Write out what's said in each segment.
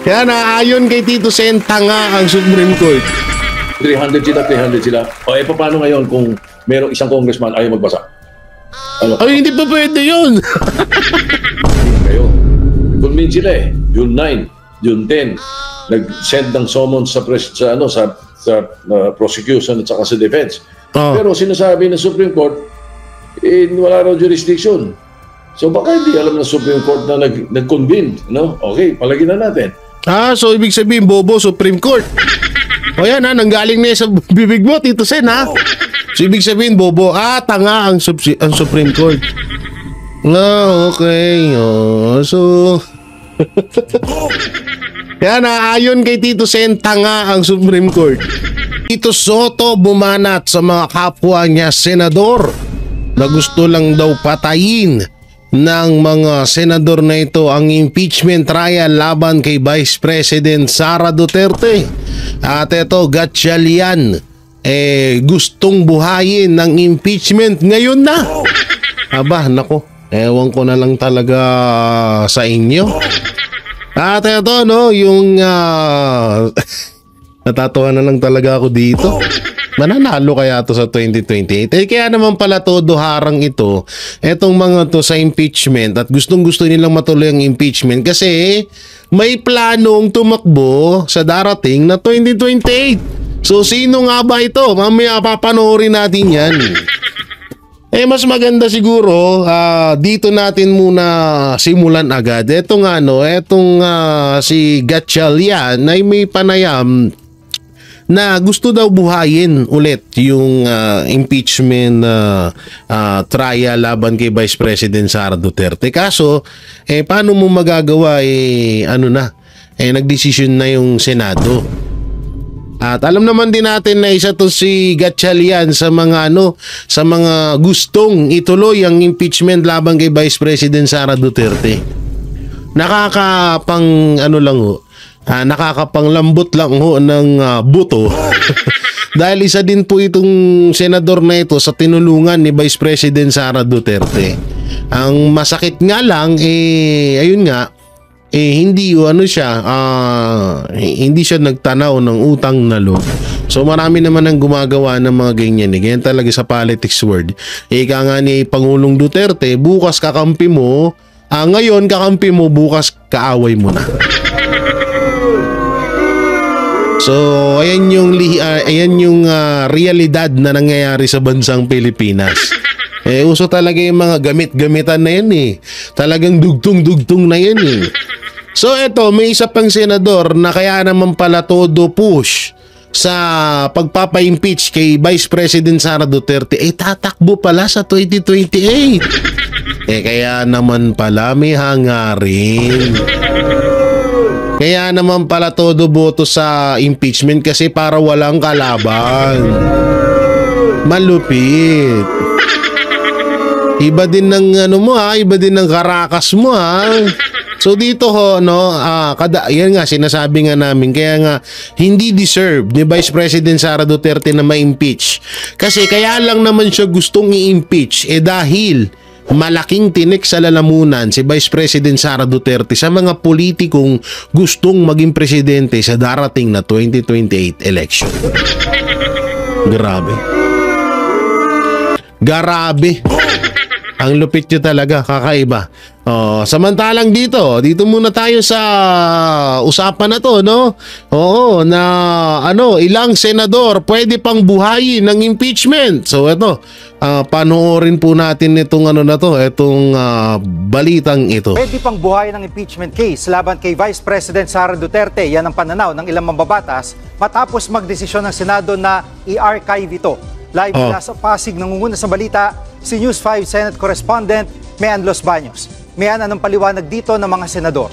Kaya naayon kay Tito Sen, tanga ang Supreme Court. 300 sila. O paano ngayon kung merong isang congressman ayaw magbasa? Ano? Ay, hindi pa pwede yun. Kayo. Convince sila June 9, June 10, nag-send ng summons sa prosecution at saka sa defense. Pero sinasabi ng Supreme Court, wala raw jurisdiction. So baka hindi alam ng Supreme Court na nag-convene. No? Okay, palagyan na natin. So ibig sabihin, bobo, Supreme Court. O yan nanggaling na sa bibig mo, Tito Sen, ha? So ibig sabihin, bobo, tanga ang Supreme Court. Okay. So... Kaya naayon kay Tito Sen, tanga ang Supreme Court. Tito Soto bumanat sa mga kapwa niya senador na gusto lang daw patayin ng mga senador na ito ang impeachment trial laban kay Vice President Sara Duterte. At ito, Gatchalian, gustong buhayin ng impeachment ngayon na. Aba, nako, ewan ko na lang talaga sa inyo. At ito, yung natatawa na lang talaga ako dito. Mananalo kaya to sa 2028? Kaya naman pala todo harang ito, etong mga to sa impeachment at gustong-gusto nilang matuloy ang impeachment kasi may planong tumakbo sa darating na 2028. So sino nga ba ito? Mamaya papanoorin natin yan. Mas maganda siguro dito natin muna simulan agad. Etong si Gatchalian ay may panayam na gusto daw buhayin ulit yung impeachment trial laban kay Vice President Sara Duterte. Kaso, paano mo magagawa? Nagdesisyon na yung Senado. At alam naman din natin na isa to si Gatchalian sa mga gustong ituloy ang impeachment laban kay Vice President Sara Duterte. Nakakapanglambot lang ng buto. Dahil isa din po itong senador na ito sa tinulungan ni Vice President Sara Duterte. Ang masakit nga lang hindi siya nagtanaw ng utang na loob. So marami naman ang gumagawa ng mga ganyan. Ganyan talaga sa politics world. Ika nga ni Pangulong Duterte, bukas kakampi mo, ngayon kakampi mo, bukas kaaway mo na. So ayan yung realidad na nangyayari sa bansang Pilipinas. Uso talaga yung mga gamit-gamitan na yan Talagang dugtong-dugtong na yan So eto, may isa pang senador na kaya naman pala todo push sa pagpapa-impeach kay Vice President Sara Duterte, tatakbo pala sa 2028. Kaya naman pala may hangarin. Kaya naman pala todo boto sa impeachment kasi para walang kalaban. Malupit. Iba din ng iba din ng karakas mo So dito yan nga sinasabi nga namin, kaya nga hindi deserve ni Vice President Sara Duterte na ma-impeach. Kasi kaya lang naman siya gustong i-impeach dahil malaking tinik sa lalamunan si Vice President Sara Duterte sa mga politikong gustong maging presidente sa darating na 2028 election. Grabe. Ang lupit nyo talaga, kakaiba. Samantalang dito muna tayo sa usapan na to, ilang senador pwede pang buhayin ng impeachment. So ito, panoorin po natin itong balitang ito. Pwede pang buhayin ng impeachment case laban kay Vice President Sara Duterte. Yan ang pananaw ng ilang mambabatas matapos magdesisyon ng Senado na i-archive ito. Live mula sa Pasig, nangunguna sa balita si News 5 Senate Correspondent Mian Los Baños. Mian, anong paliwanag dito ng mga senador?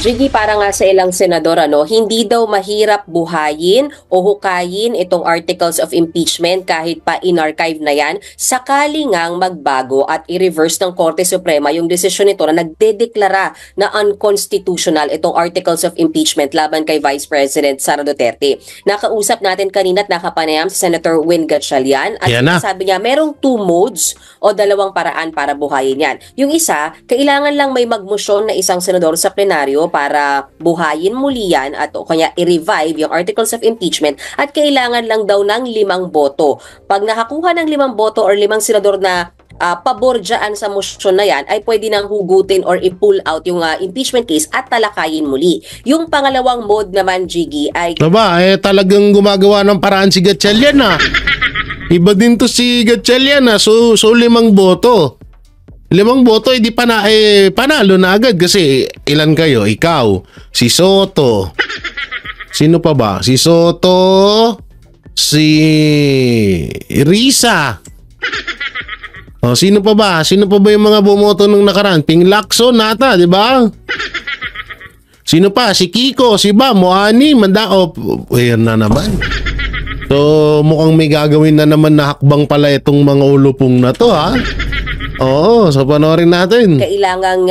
Jiggy, para nga sa ilang senador, hindi daw mahirap buhayin o hukayin itong articles of impeachment kahit pa in-archive na yan, sakali ngang magbago at i-reverse ng Korte Suprema yung desisyon nito na nagdedeklara na unconstitutional itong articles of impeachment laban kay Vice President Sara Duterte. Nakausap natin kanina at nakapanayam si Senator Win Gatchalian at sabi niya merong 2 modes o 2 paraan para buhayin yan. Yung isa, kailangan lang may magmosyon na isang senador sa plenaryo para buhayin muli yan at o kaya i-revive yung articles of impeachment at kailangan lang daw ng 5 boto. Pag nakakuha ng 5 boto or 5 senador na pabor dyan sa motion na yan, ay pwede nang hugutin or i-pull out yung impeachment case at talakayin muli. Yung pangalawang mode naman, Jiggy, ay... talagang gumagawa ng paraan si Gatchalian Iba din to si Gatchalian So 5 boto. 5 boto, di panalo na agad kasi ilan kayo? Ikaw, si Soto. Sino pa ba? Si Soto, si Risa. Sino pa ba? Sino pa ba yung mga bumoto nung nakaraan? Ping Lacson nata, di ba? Sino pa? Si Kiko, si Bam, Moani, Mandao. Ayan na naman. So, mukhang may gagawin na naman na hakbang pala itong mga ulupong na to, Oo, so panoorin natin. Kailangang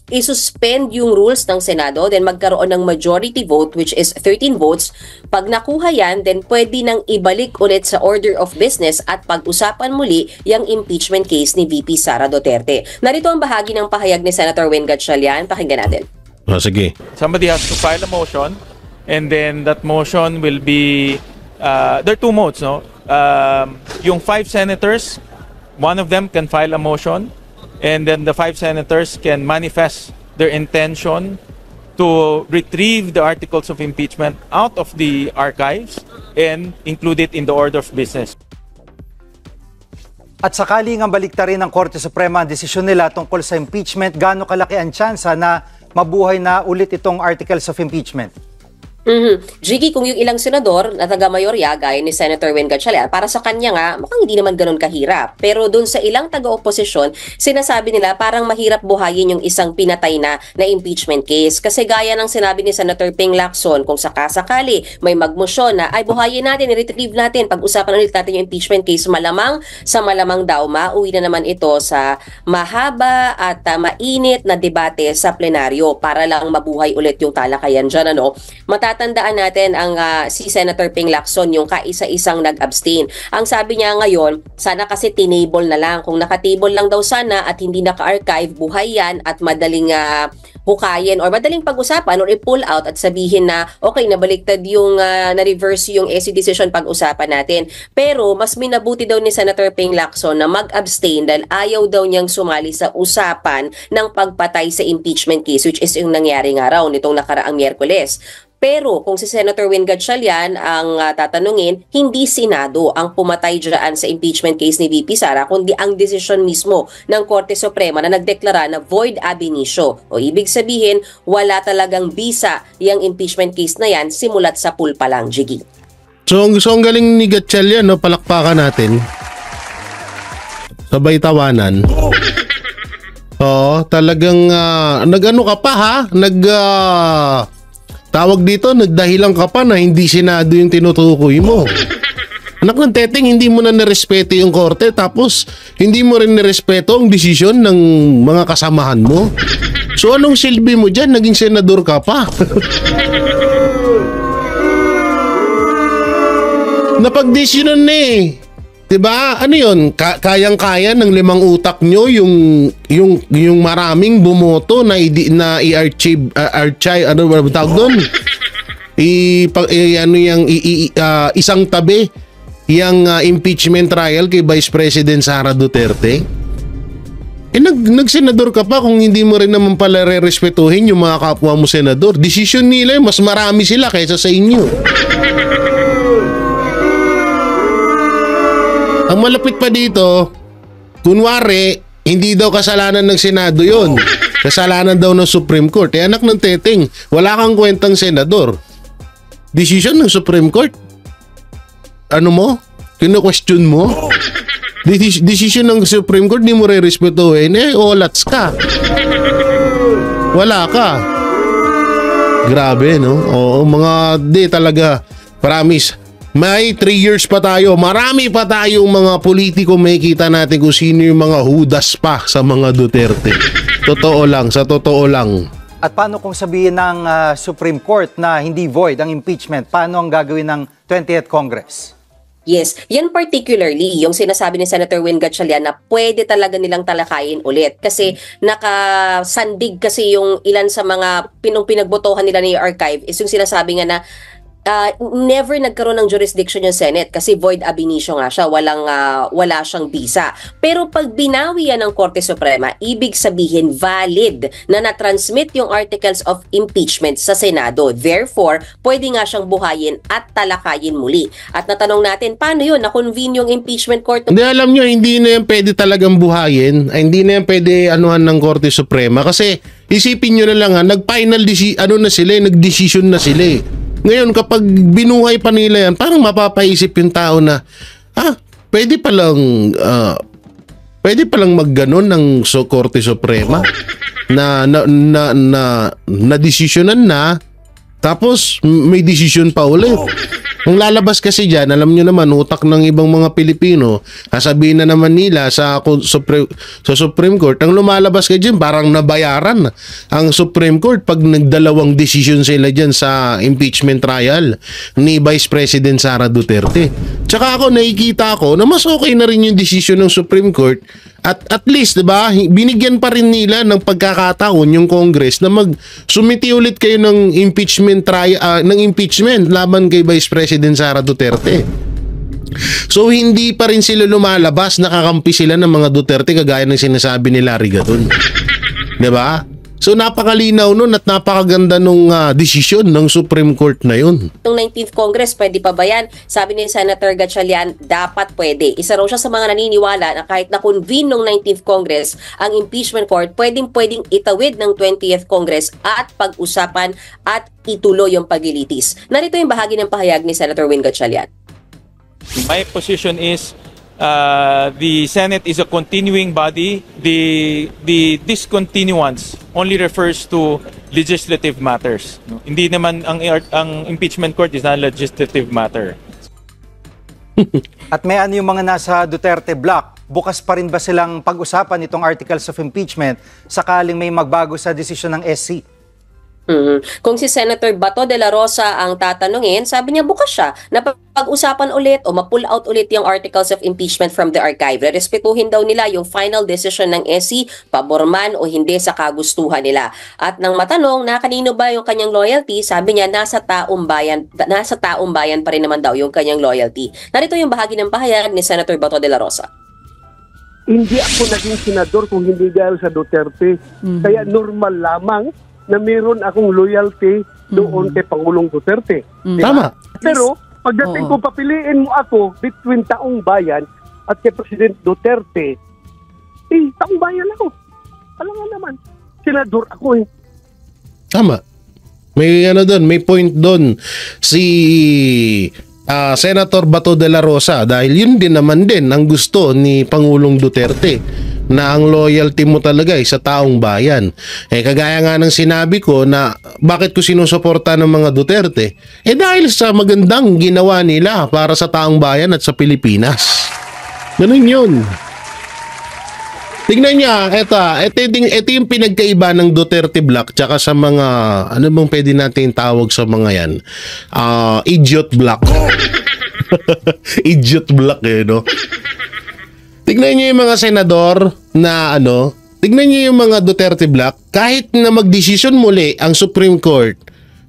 isuspend yung rules ng Senado, then magkaroon ng majority vote which is 13 votes. Pag nakuha yan, then pwede nang ibalik ulit sa order of business at pag-usapan muli yung impeachment case ni VP Sara Duterte. Narito ang bahagi ng pahayag ni Senator Win Gatchalian. Pakinggan natin. Sige. Somebody has to file a motion and then that motion will be there are 2 modes, yung 5 senators, one of them can file a motion and then the 5 senators can manifest their intention to retrieve the articles of impeachment out of the archives and include it in the order of business. At sakaling ang baliktarin ng Korte Suprema ang desisyon nila tungkol sa impeachment, gaano kalaki ang tsansa na mabuhay na ulit itong articles of impeachment? Jiggy, kung yung ilang senador na taga-mayorya gaya ni Senator Win Gatchalian, para sa kanya nga, mukhang hindi naman ganun kahirap. Pero dun sa ilang taga-oposisyon, sinasabi nila parang mahirap buhayin yung isang pinatay na impeachment case. Kasi gaya ng sinabi ni Senator Ping Lacson, kung sakasakali may magmosyon na ay buhayin natin, i-retrieve natin, pag-usapan ulit natin yung impeachment case, malamang daw, mauwi na naman ito sa mahaba at mainit na debate sa plenaryo para lang mabuhay ulit yung talakayan dyan. Matatandaan natin ang si Senator Ping Lacson, yung kaisa-isang nag-abstain. Ang sabi niya ngayon, sana kasi tinable na lang. Kung nakatable lang daw sana at hindi naka-archive, buhay yan at madaling hukayin or madaling pag-usapan or i-pull out at sabihin na okay, nabaliktad yung na-reverse yung SC decision, pag-usapan natin. Pero mas minabuti daw ni Senator Ping Lacson na mag-abstain dahil ayaw daw niyang sumali sa usapan ng pagpatay sa impeachment case, which is yung nangyari nga raw nitong nakaraang Miyerkules. Pero kung si Senator Win Gatchalian ang tatanungin, hindi Senado ang pumatay dyan sa impeachment case ni VP Sara, kundi ang desisyon mismo ng Korte Suprema na nagdeklara na void ab initio. O ibig sabihin, wala talagang bisa yung impeachment case na yan simulat sa pool pa lang, Jiggy. So ang galing ni Gatchalian, palakpakan natin. Sabay tawanan. Talagang nag-ano ka pa tawag dito, nagdahilan ka pa na hindi Senado yung tinutukoy mo. Anak ng teteng, hindi mo na nirespeto yung korte, tapos hindi mo rin nirespeto ang desisyon ng mga kasamahan mo. So anong silbi mo dyan? Naging senador ka pa. Napagdesisyonan na Diba? Ano yun? Kayang-kaya ng 5 utak nyo yung maraming bumoto na i-archive, ano ba tawag doon? Isang tabi yung impeachment trial kay Vice President Sara Duterte. Nagsenador ka pa kung hindi mo rin naman pala re-respetuhin yung mga kapwa mo senador. Desisyon nila, mas marami sila kaysa sa inyo. Ang malapit pa dito, kunwari, hindi daw kasalanan ng Senado yon. Kasalanan daw ng Supreme Court. Anak ng teteng, wala kang kwentang senador. Decision ng Supreme Court? Ano mo? Kino-question mo? Decision ng Supreme Court, di mo re-respetuhin. Olats ka. Wala ka. Grabe, no? Oo, mga di talaga. Promise. May 3 years pa tayo. Marami pa tayong mga politiko makikita natin kung sino yung mga hudas pa sa mga Duterte. Totoo lang, sa totoo lang. At paano kung sabihin ng Supreme Court na hindi void ang impeachment? Paano ang gagawin ng 20th Congress? Yes, yan particularly, yung sinasabi ni Senator Win Gatchalian na pwede talaga nilang talakayin ulit. Kasi nakasandig kasi yung ilan sa mga pinagbotohan nila ni archive is yung sinasabi nga na never nagkaroon ng jurisdiction yung Senate kasi void ab initio nga siya, wala siyang bisa. Pero pag binawi yan ng Korte Suprema, ibig sabihin valid na na-transmit yung articles of impeachment sa Senado. Therefore, pwede nga siyang buhayin at talakayin muli. At natanong natin, paano yun? Na-convene yung impeachment court? Hindi, alam nyo, hindi na yan pwede talagang buhayin. Ay, hindi na yan pwede anuhan ng Korte Suprema kasi isipin nyo na lang nag-final nag-decision na sila eh. Ngayon, kapag binuhay pa nila yan, parang mapapaisip yung tao na, pwede palang magganon ng Korte Suprema na desisyonan na, tapos may desisyon pa ulit. Kung lalabas kasi dyan, alam nyo naman, utak ng ibang mga Pilipino, sasabihin na naman nila sa Supreme Court, ang lumalabas kayo dyan, parang nabayaran ang Supreme Court pag nagdalawang decision sila dyan sa impeachment trial ni Vice President Sara Duterte. Tsaka ako, nakikita ko na mas okay na rin yung decision ng Supreme Court at least, diba, binigyan pa rin nila ng pagkakataon yung Congress na sumiti ulit kayo ng impeachment laban kay Vice President Sara Duterte. So hindi pa rin sila lumalabas, nakakampi sila ng mga Duterte kagaya ng sinasabi ni Larry Gatton. Diba? So napakalinaw nun at napakaganda nung desisyon ng Supreme Court na yun. Itong 19th Congress, pwede pa ba yan? Sabi ni Senator Gatchalian, dapat pwede. Isa raw siya sa mga naniniwala na kahit na-convene ng 19th Congress ang impeachment court, pwedeng itawid ng 20th Congress at pag-usapan at ituloy yung paglilitis. Narito yung bahagi ng pahayag ni Senator Win Gatchalian. My position is the Senate is a continuing body. The discontinuance only refers to legislative matters. No? Hindi naman ang impeachment court is not a legislative matter. At may ano yung mga nasa Duterte block? Bukas pa rin ba silang pag-usapan itong articles of impeachment sakaling may magbago sa desisyon ng SC? Kung si Senator Bato de la Rosa ang tatanungin, sabi niya bukas siya na pag-usapan ulit o ma-pull out ulit yung articles of impeachment from the archive. Respetuhin daw nila yung final decision ng SC, pabor man o hindi sa kagustuhan nila. At nang matanong na kanino ba yung kanyang loyalty, sabi niya nasa taong bayan pa rin naman daw yung kanyang loyalty. Narito yung bahagi ng pahayag ni Senator Bato de la Rosa. Hindi ako naging senador kung hindi dahil sa Duterte. Kaya normal lamang na meron akong loyalty doon kay Pangulong Duterte. Tama. Pero pagdating ko, papiliin mo ako between taong bayan at kay President Duterte, taong bayan ako. Alam nga naman, senador ako eh. Tama. May may point doon si Senator Bato de la Rosa dahil yun din naman din ang gusto ni Pangulong Duterte na ang loyalty mo talaga ay sa taong bayan. Kagaya nga ng sinabi ko na bakit ko sinusuporta ng mga Duterte? Dahil sa magandang ginawa nila para sa taong bayan at sa Pilipinas. Ganun yun. Tingnan niya, ito yung pinagkaiba ng Duterte Block tsaka sa mga, ano bang pwede natin tawag sa mga yan? Idiot Block. Idiot Block no? Tignan niyo yung mga senador na tignan niyo yung mga Duterte Block, kahit na magdesisyon muli ang Supreme Court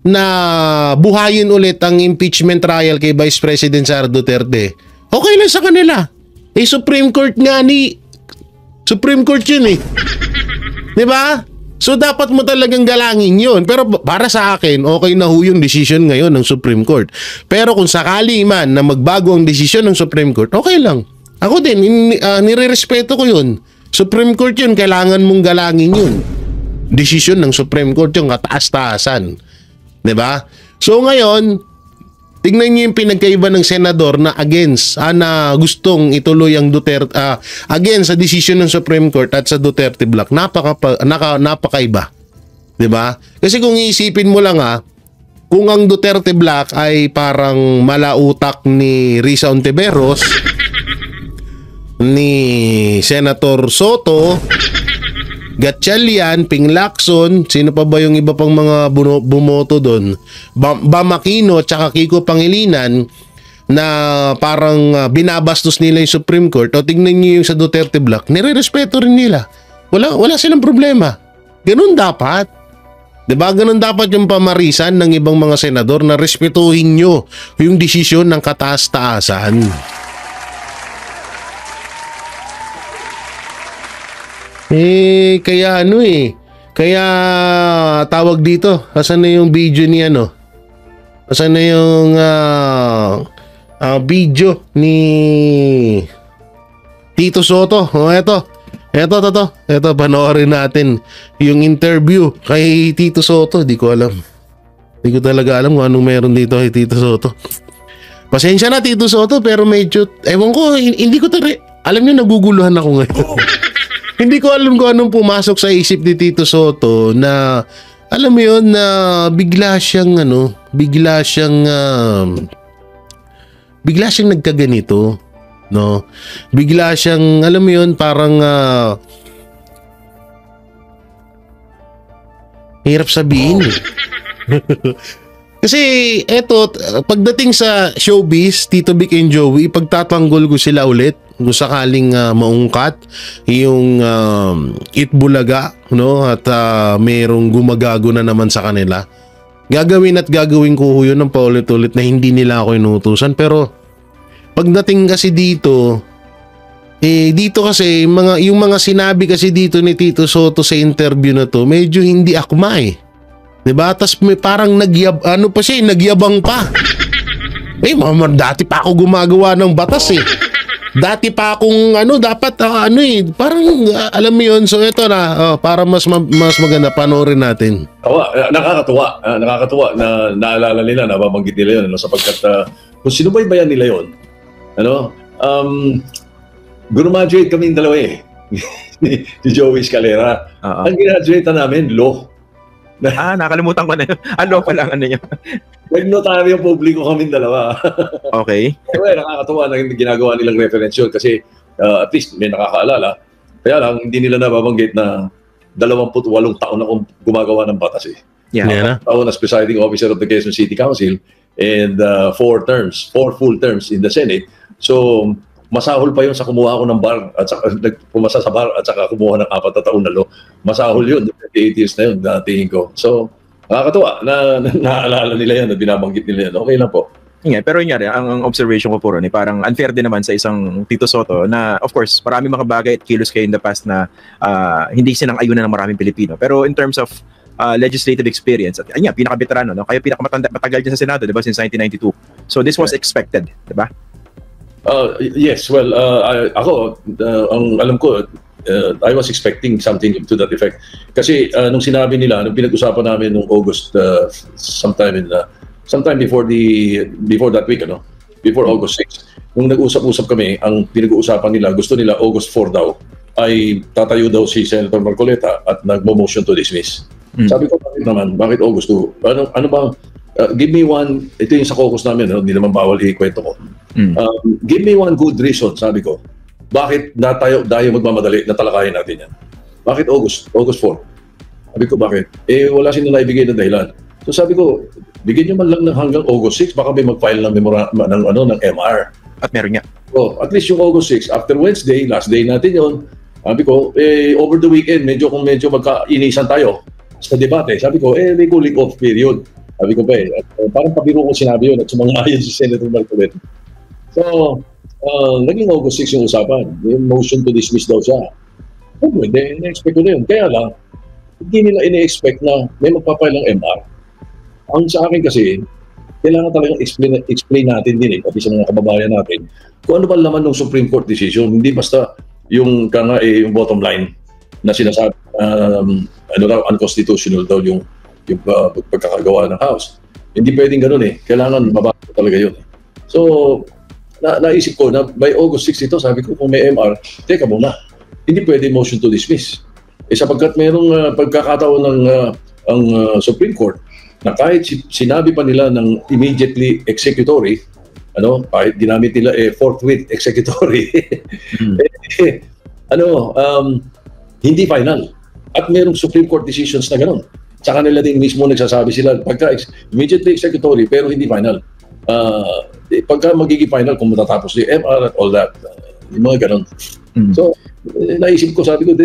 na buhayin ulit ang impeachment trial kay Vice President Sara Duterte, okay lang sa kanila. Supreme Court nga Supreme Court yun eh. Diba? So dapat mo talagang galangin yun. Pero para sa akin, okay na ho yung decision ngayon ng Supreme Court. Pero kung sakali man na magbago ang desisyon ng Supreme Court, okay lang. Ako din, nire-respeto ko yun. Supreme Court yun, kailangan mong galangin yun. Desisyon ng Supreme Court yung kataas-taasan. Diba? So ngayon, tingnan niyo yung pinagkaiba ng senador na against, na gustong ituloy ang Duterte, against sa desisyon ng Supreme Court at sa Duterte Block. Napakaiba. 'Di ba? Kasi kung iisipin mo lang kung ang Duterte Black ay parang malautak ni Risa Ontiveros, ni Senator Soto, Gatchalian, Ping Lacson, sino pa ba yung iba pang mga bumoto doon? Bam Aquino tsaka Kiko Pangilinan, na parang binabastos nila yung Supreme Court. O tingnan niyo yung sa Duterte Black, nire-respeto rin nila. Wala silang problema. Ganun dapat. 'Di ba? Ganun dapat yung pamarisan ng ibang mga senador, na respetuhin nyo yung desisyon ng kataas-taasan. Kaya tawag dito, asan na yung video ni Asan na yung video ni Tito Soto? Eto, panoorin natin yung interview kay Tito Soto. Di ko alam. Di ko talaga alam kung anong meron dito kay Tito Soto. Pasensya na, Tito Soto, pero medyo, ewan ko, hindi ko alam nyo, naguguluhan ako ngayon. Hindi ko alam kung anong pumasok sa isip ni Tito Soto na, alam mo yun, na bigla siyang nagkaganito. No, bigla siyang, alam mo yun, parang hirap sabihin. Kasi eto, pagdating sa showbiz, Tito Vic and Joey, ipagtatanggol ko sila ulit kung sakaling maungkat yung Itbulaga, no, at merong gumagago na naman sa kanila. Gagawin ko yun ng paulit-ulit na hindi nila ako inutusan. Pero pagdating kasi dito, dito kasi yung mga sinabi kasi dito ni Tito Soto sa interview na to, medyo hindi akma eh. 'Di ba? Tas may parang nagyabang pa. Dati pa ako gumagawa ng batas eh. Dati pa akong dapat parang alam mo 'yon. So ito na, para mas maganda, panoorin natin. Nakakatuwa na naalala nila, nababanggit nila 'yon, sapagkat kung sinubaybayan nila 'yon, graduate kaming dalawa eh. Si Joey Escalera. Ang graduate namin, law. Nakalimutan ko na yun. Law pa lang, yun. Nag-notaryo publiko kaming dalawa. Okay. Nakakatuwa na ginagawa nilang reference yun kasi at least may nakakaalala. Kaya lang, hindi nila nababanggit na 28 taon akong gumagawa ng batas eh. Yeah. Taon as presiding officer of the Quezon City Council and 4 full terms in the Senate. So, masahol pa yun sa kumuha ko ng bar at saka pumasa sa bar at saka kumuha ng 4 na taon na law. Masahol yun, 28 years na yun, tingin ko. So, nakakatuwa na naaalala nila yan, na binabanggit nila yan. Okay lang po. Yeah, pero yun ang observation ko po ron, parang unfair din naman sa isang Tito Soto na, of course, marami mga bagay at kilos kayo in the past na hindi sinang-ayunan ng maraming Pilipino. Pero in terms of legislative experience, at pinaka-veterano, no? Kayo pinakamatagal dyan sa Senado, di ba, since 1992. So this was expected, di ba? Yes, well, ang alam ko, I was expecting something to that effect. Kasi nung sinabi nila, nung pinag-usapan namin nung August, sometime before that week, before August 6, nung nag-usap-usap kami, ang pinag-uusapan nila, gusto nila August 4 daw, ay tatayo daw si Senator Marcoleta at nagmo-motion to dismiss. Sabi ko, bakit August 2? Ano bang, give me one, ito yung sa caucus namin, hindi naman bawal ikwento ko. Give me one good reason, sabi ko. Bakit tayo magmamadali na talakayin natin yan? Bakit August 4? Sabi ko, bakit? Wala silang naibigay na dahilan. So sabi ko, bigyan nyo man lang ng hanggang August 6, baka may mag-file ng ng MR. At meron nga. So, at least yung August 6, after Wednesday, last day natin yon. Sabi ko, over the weekend, medyo magka-inisan tayo sa debate. Sabi ko, may cooling off period. Sabi ko parang pabiro ko sinabi yun at sumangayon si Senator Marcoleta. So, naging August 6 yung usapan. Yung motion to dismiss daw siya. Hindi, ina-expect ko na yun. Kaya lang, hindi nila ina-expect na may magpapile ng MR. Ang sa akin kasi, kailangan talagang explain natin din pati sa mga kababayan natin, kung ano ba laman ng Supreme Court decision. Hindi basta yung yung bottom line na sinasabi, unconstitutional daw yung pagkakagawa ng House. Hindi pwedeng ganun eh. Kailangan mabasa talaga yun. So, naisip ko na by August 6 ito, sabi ko kung may MR, teka muna, hindi pwede motion to dismiss. Sapagkat mayroong pagkakataon ng ang Supreme Court na kahit sinabi pa nila ng immediately executory, kahit ginamit nila forthwith executory, hindi final. At merong Supreme Court decisions na gano'n. Sa kanila din mismo nagsasabi sila pagka immediately executory pero hindi final. Pagka magiging final kung matatapos yung MR at all that, yung mga gano'n. So, naisip ko, sabi ko,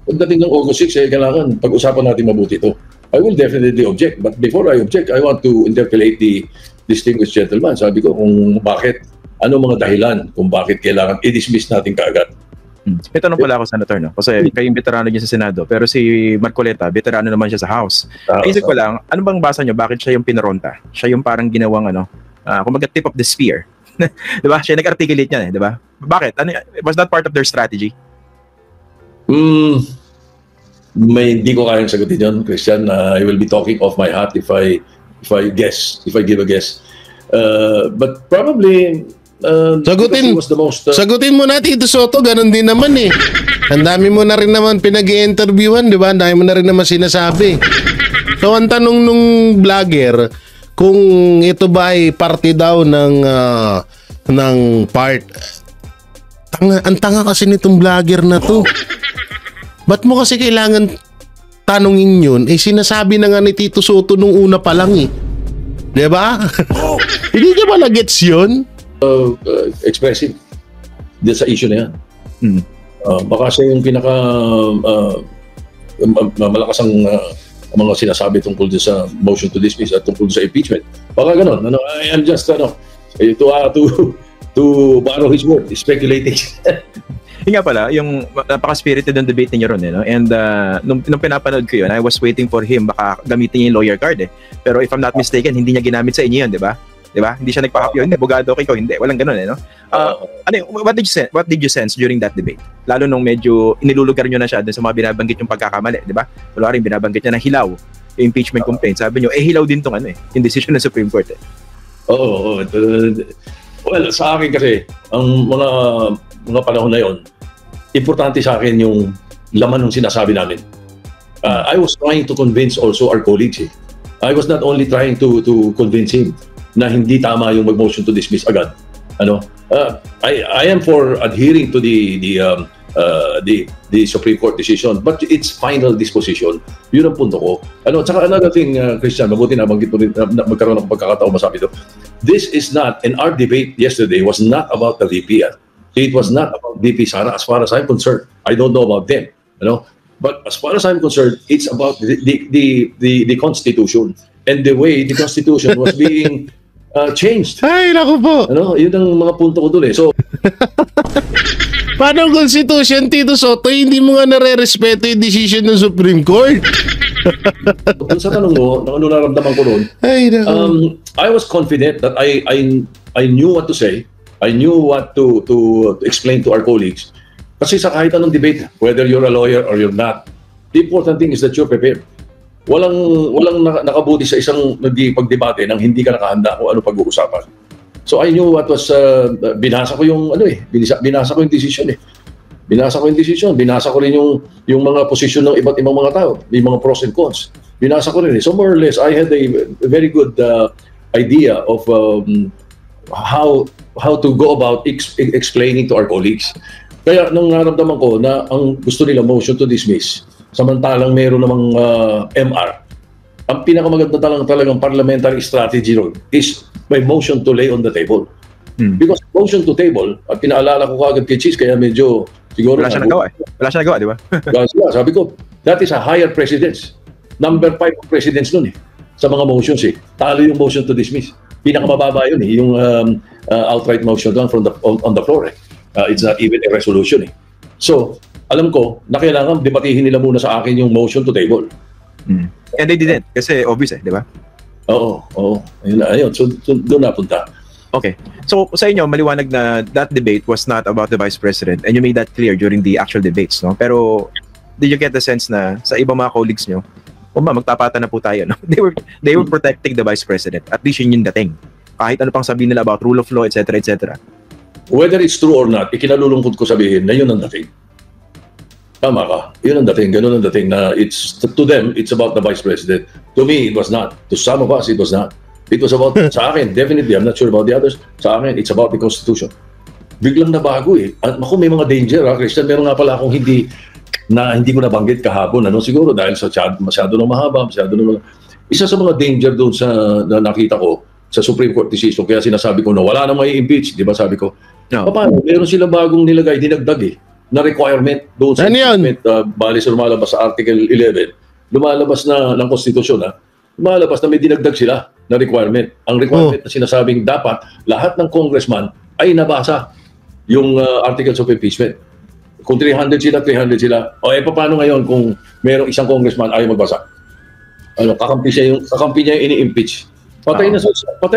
pagdating ng August 6, kailangan pag-usapan natin mabuti ito. I will definitely object. But before I object, I want to interpellate the distinguished gentleman. Sabi ko kung bakit, ano mga dahilan kung bakit kailangan i-dismiss natin kaagad. May tanong pala ako, Senator, no? Kasi kayong veterano niya sa Senado, pero si Marcoleta, veterano naman siya sa House. Isip ko lang, ano bang basa niyo? Bakit siya yung pinaronta? Siya yung parang ginawang, kumbaga tip of the spear. Diba? Siya nag-articulate niyan, diba? Bakit? Was that part of their strategy? Hindi ko kayang sagutin yun, Christian. I will be talking off my hat if I give a guess. But probably Sagutin mo na, Tito Soto, ganun din naman eh. Ang dami mo na rin naman pinag-i-interviewan, di ba? Ang dami mo na rin naman sinasabi. So, ang tanong nung vlogger, kung ito ba ay parte daw ng part. Ang tanga kasi nitong vlogger na to. Ba't mo kasi kailangan tanungin yun? Sinasabi na nga ni Tito Soto nung una pa lang eh. Di ba? Hindi niya ba na-gets yun? Expressive din sa issue na yan. Baka siya yung pinaka malakas ang mga sinasabi tungkol sa motion to dismiss at tungkol sa impeachment. Baka ganon. I'm just to borrow his word, speculating. Yung nga pala, yung napaka-spirited ng debate niyo ron, and nung pinapanood ko yun, I was waiting for him, baka gamitin niya yung lawyer card Pero if I'm not mistaken, hindi niya ginamit sa inyo yun, di ba? Diba? Hindi siya nagpakapyo, hindi, bugado kay ko, hindi, walang ganun what did you sense during that debate? Lalo nung medyo inilulugar nyo na siya dun sa mga binabanggit yung pagkakamali, di ba? Wala rin binabanggit niya na hilaw yung impeachment complaint. Sabi nyo, hilaw din tong yung decision ng Supreme Court Oo. Well, sa akin kasi, ang mga panahon na yon, importante sa akin yung laman ng sinasabi namin. I was trying to convince also our colleagues. I was not only trying to convince him na hindi tama yung mag-motion to dismiss agad. I am for adhering to the Supreme Court decision, but its final disposition. Yun ang punto ko. Tsaka another thing, Christian, mabuti na banggit mo rin na magkaroon ng pagkakataon masabi ito. This is not, and our debate yesterday was not about the VP. It was not about VP Sara as far as I'm concerned. I don't know about them, but as far as I'm concerned, it's about the Constitution and the way the Constitution was being changed. Ay, naku po. Yun ang mga punto ko doon So, paano ang Constitution, Tito Soto? Hindi mo nga nare-respeto yung decision ng Supreme Court. Dun sa tanong mo, ano naramdaman ko doon, I was confident that I knew what to say. I knew what to explain to our colleagues. Kasi sa kahit anong debate, whether you're a lawyer or you're not, the important thing is that you're prepared. Walang nakabuti sa isang pagdebate nang hindi ka nakahanda kung ano pag-uusapan. So I knew what was binasa ko yung binasa ko yung decision Binasa ko yung decision, binasa ko rin yung mga posisyon ng iba't ibang mga tao, yung mga pros and cons. Binasa ko rin. So more or less I had a very good idea of how to go about explaining to our colleagues. Kaya nung naramdaman ko na ang gusto nila motion to dismiss, samantalang meron namang MR, ang pinakamaganda talagang parliamentary strategy ron is by motion to lay on the table. Because motion to table, at pinaalala ko kagad kay Cheese, kaya medyo siguro wala siya nagawa, di ba? Sabi ko, that is a higher precedence. Number 5 of precedence nun sa mga motions Talo yung motion to dismiss. Pinakamababa yun yung outright motion doon on the floor It's not even a resolution So, alam ko na kailangan debatihin nila muna sa akin yung motion to table. And they didn't kasi obvious di ba? Oo. Ayun. So, doon napunta. Okay. So, sa inyo, maliwanag na that debate was not about the Vice President and you made that clear during the actual debates, no? Pero, did you get the sense na sa ibang mga colleagues nyo, magtapatan na po tayo, no? They were protecting the Vice President. At least yun yung dating. Kahit ano pang sabihin nila about rule of law, etc., etc. Whether it's true or not, ikinalulungkot ko sabihin na yun ang dating. Tama ka. Yun ang dating. Ganun ang dating na it's, to them, it's about the Vice President. To me, it was not. To some of us, it was not. It was about, sa akin, definitely, I'm not sure about the others. Sa akin, it's about the Constitution. Biglang nabago eh. At ako, may mga danger ha, Christian. Meron nga pala akong hindi ko nabanggit kahapon. Ano? Siguro dahil sa masyado nang mahaba, isa sa mga danger doon sa na nakita ko sa Supreme Court decision, kaya sinasabi ko na wala na may impeach, di ba sabi ko? No. Paano? Meron silang bagong nilagay, dinagdag eh, na requirement doon sa Ano yun? impeachment. Bali sa lumalabas sa Article 11, lumalabas na ng konstitusyon ha, lumalabas na may dinagdag sila na requirement. Ang requirement na sinasabing dapat lahat ng congressman ay nabasa yung articles of impeachment. Kung 300 sila. O paano ngayon kung merong isang congressman ayaw magbasa? Kakampi niya yung ini-impeach. Patay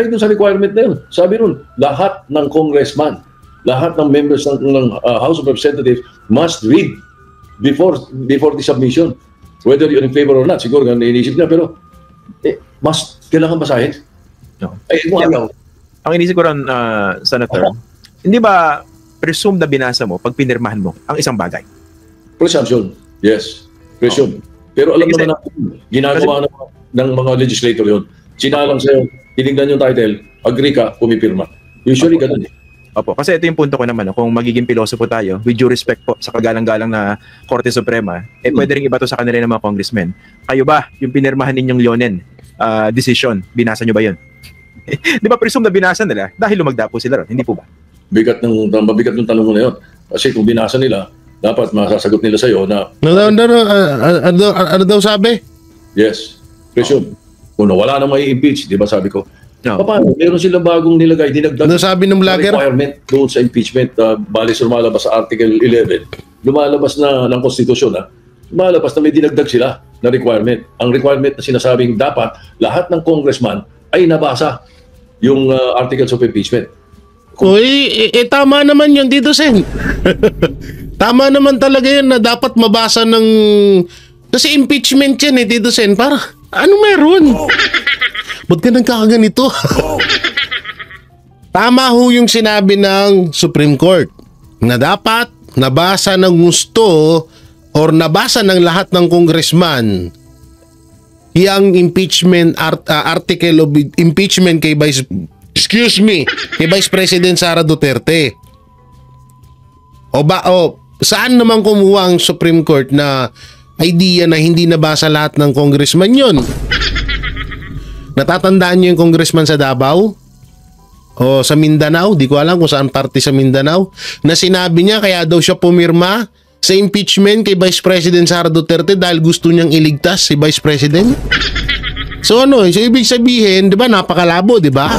dun sa requirement na yun. Sabi nun, lahat ng congressman, lahat ng members ng House of Representatives must read before the submission. Whether you're in favor or not, siguro ganun iniisip niya, pero kailangan basahin. No. Ang inisip ko rin, Senator, hindi ba presume na binasa mo pag pinirmahan mo ang isang bagay? Presumption, yes. Presume. Pero alam naman natin, ginagawa ng mga legislator yun. Sinalang sa'yo, tinignan yung title, agree ka, pumipirma. Usually ganun eh. Opo, kasi ito yung punto ko naman, kung magiging pilosopo tayo, with due respect po sa kagalang-galang na Korte Suprema, pwede rin iba to sa kanila ng mga congressmen. Kayo ba, yung pinirmahan ninyong Leonen decision, binasa nyo ba yun? Di ba presume na binasa nila dahil lumagda po sila ron, hindi po ba? Mabigat ng tanong mo na yun. Kasi kung binasa nila, dapat masasagot nila sa'yo na Ano daw sabi? yes, presume. Kung wala na may impeach, di ba sabi ko? No. Paano? Meron silang bagong nilagay, dinagdag Ano sabi ng vlogger? requirement doon sa impeachment. Bali sa lumalabas sa Article 11, lumalabas na ng konstitusyon lumalabas na may dinagdag sila na requirement. Ang requirement na sinasabing dapat lahat ng congressman ay nabasa yung articles of impeachment. Uy, tama naman yun dito, Sen. Tama naman talaga yun na dapat mabasa ng... Kasi impeachment yan dito, Sen. Para, ano meron? Ba't ka nagkakaganito? Tama ho yung sinabi ng Supreme Court na dapat nabasa ng gusto or nabasa ng lahat ng congressman yung impeachment article of impeachment kay Vice President Sara Duterte. Saan naman kumuha ang Supreme Court na idea na hindi nabasa lahat ng congressman yun? Natatandaan niyo yung congressman sa Davao? O sa Mindanao? Di ko alam kung saan parte sa Mindanao. Na sinabi niya kaya daw siya pumirma sa impeachment kay Vice President Sara Duterte dahil gusto niyang iligtas si Vice President. So ibig sabihin, 'di ba, napakalabo, 'di ba?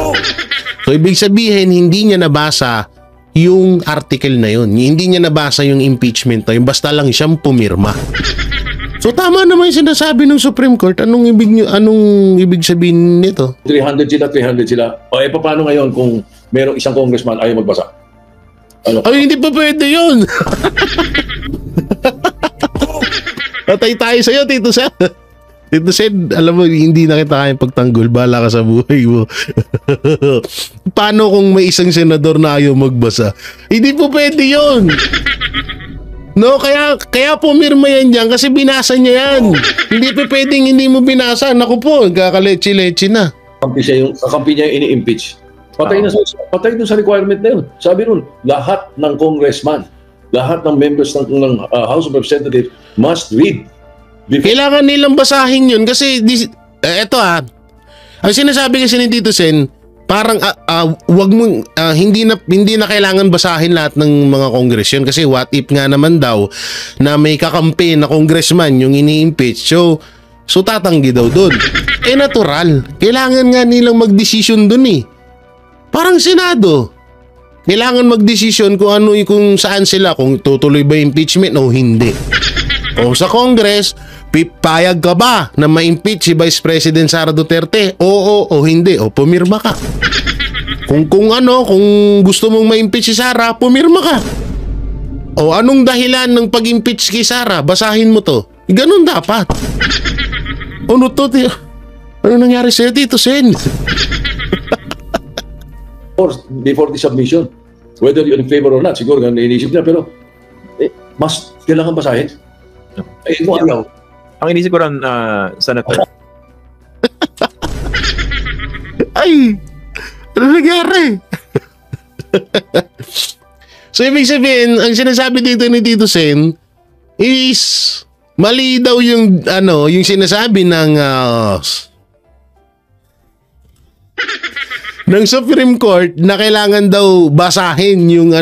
So ibig sabihin hindi niya nabasa yung article na yun. Hindi niya nabasa yung impeachment na yun, basta lang siyang pumirma. So tama naman yung sinasabi ng Supreme Court. Anong ibig sabihin nito? 300 sila. O paano ngayon kung merong isang congressman ayaw magbasa? Ay, hindi pa pwede yun. Patay tayo sa'yo, Tito Sen. Tito Sen, alam mo, hindi na kita kayang pagtanggol. Bahala ka sa buhay mo. Paano kung may isang senador na ayaw magbasa? Hindi po pwede yun. No, kaya pumirma yan dyan kasi binasa niya yan. Hindi pa pwedeng hindi mo binasa. Naku po, kakalechi-lechi na. Kakampi niya yung ini-impeach. Patay dun sa requirement na yun. Sabi nun, lahat ng congressman, lahat ng members ng House of Representatives must read. Kailangan nilang basahin yun kasi eto ang sinasabi kasi ni Tito Sen, parang wag mo hindi na kailangan basahin lahat ng mga congress yun kasi what if nga naman daw na may kakampi na congressman yung ini-impeach, so tatanggi daw doon. Natural. Kailangan nga nilang magdesisyon doon Parang Senado. Kailangan magdesisyon kung saan sila, kung tutuloy ba impeachment o hindi. O sa Congress, payag ka ba na ma-impeach si Vice President Sara Duterte? Oo o hindi. O pumirma ka. Kung gusto mong ma-impeach si Sara, pumirma ka. O anong dahilan ng pag-impeach kay Sara? Basahin mo to. Ganun dapat. Ano nangyari sa'yo, Tito Sen? Before the submission, whether you're in favor or not, siguro ganun iniisip niya, pero kailangan basahin. Eh, kung ayaw, Ang inisip ko rin, Senator, Ay! Ano nangyari? So, ibig sabihin, ang sinasabi dito ni Tito Sen is mali daw yung, yung sinasabi ng ng Supreme Court na kailangan daw basahin yung,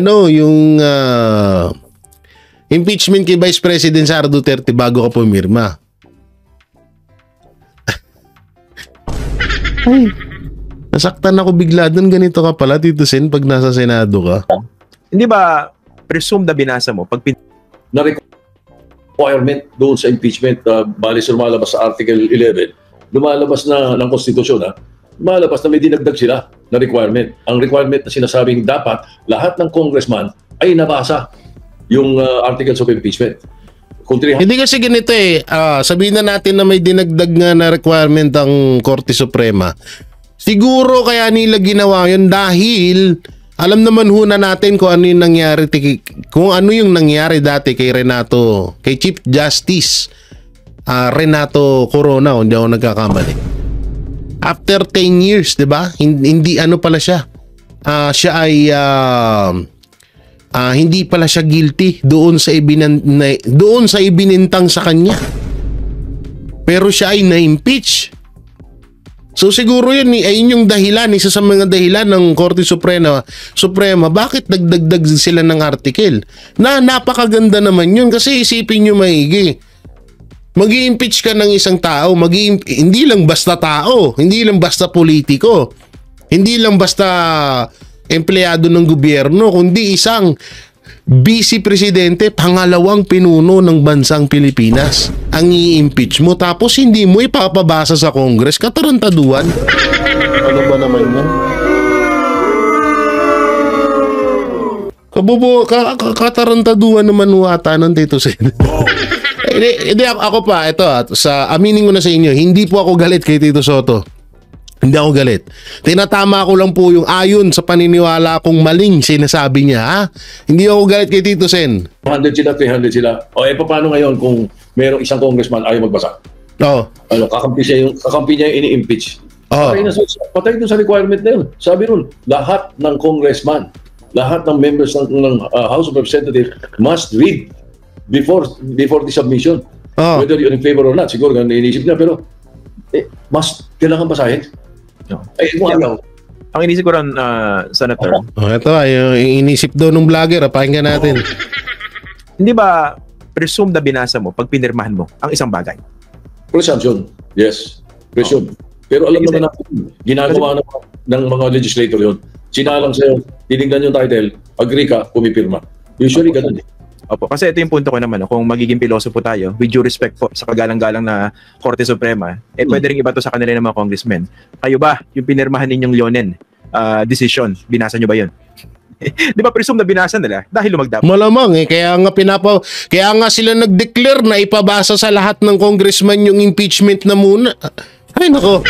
impeachment kay Vice President Sara Duterte bago ka pumirma. Ay, nasaktan ako bigla doon. Ganito ka pala, Tito Sen, pag nasa Senado ka. hindi ba presume na binasa mo pag na requirement doon sa impeachment, bali sa lumalabas sa Article 11, lumalabas na ng konstitusyon, lumalabas na may dinagdag sila na requirement. Ang requirement na sinasabing dapat lahat ng congressman ay nabasa yung articles of impeachment. Kung 300 Hindi kasi ganito sabihin na natin na may dinagdag nga na requirement ang Korte Suprema. Siguro kaya nila ginawa yun dahil alam naman huna natin kung ano yung nangyari, dati kay Chief Justice Renato Corona, kung hindi ako nagkakamali. After 10 years, 'di ba? Hindi pala siya. Siya ay hindi pala siya guilty doon sa ibinintang sa kanya. Pero siya ay na-impeach. So siguro yun ayun yung dahilan, isa sa mga dahilan ng Korte Suprema, bakit nagdagdag sila ng article. Napakaganda naman yun kasi isipin nyo maigi. Mag-i-impeach ka ng isang tao, hindi lang basta tao, hindi lang basta politiko, hindi lang basta empleyado ng gobyerno, kundi isang vice presidente, pangalawang pinuno ng bansang Pilipinas ang i-impeach mo tapos hindi mo ipapabasa sa Congress. Katarantaduan. Ano ba naman yan? Katarantaduan naman wata ng Tito Sen. Hindi ako pa, aminin ko na sa inyo, hindi po ako galit kay Tito Soto. Hindi ako galit. Tinatama ko lang po yung ayon sa paniniwala kong maling sinasabi niya. Hindi ako galit kay Tito Sen. 100 sila, 300 sila. Paano ngayon kung merong isang congressman ayaw magbasa? Oo. Kakampi niya yung ini-impeach. Oo. Patay dun sa requirement na yun. Sabi nun, lahat ng congressman, lahat ng members ng House of Representatives must read before the submission. Oo. Whether you're in favor or not. Siguro ganun iniisip niya, pero kailangan basahin. Kung ayaw. ang inisip ko rin, Senator, Ito yung inisip daw ng vlogger. Pakinggan natin. hindi ba presume na binasa mo pag pinirmahan mo ang isang bagay? Presumption. Yes. Presume. Pero alam naman natin, ginagawa ng mga legislator yun. Sinalang sa'yo, tinignan yung title, agree ka, pumipirma. Usually, ganun. Opo, kasi ito yung punto ko naman, kung magiging piloso po tayo, with due respect po sa kagalang-galang na Korte Suprema, pwede rin iba to sa kanila ng mga congressmen. Kayo ba, yung pinirmahan ninyong Leonen decision, binasa nyo ba yun? Di ba presume na binasa nila dahil lumagdap? Malamang kaya nga sila nag-declare na ipabasa sa lahat ng congressman yung impeachment na muna. Ay nako.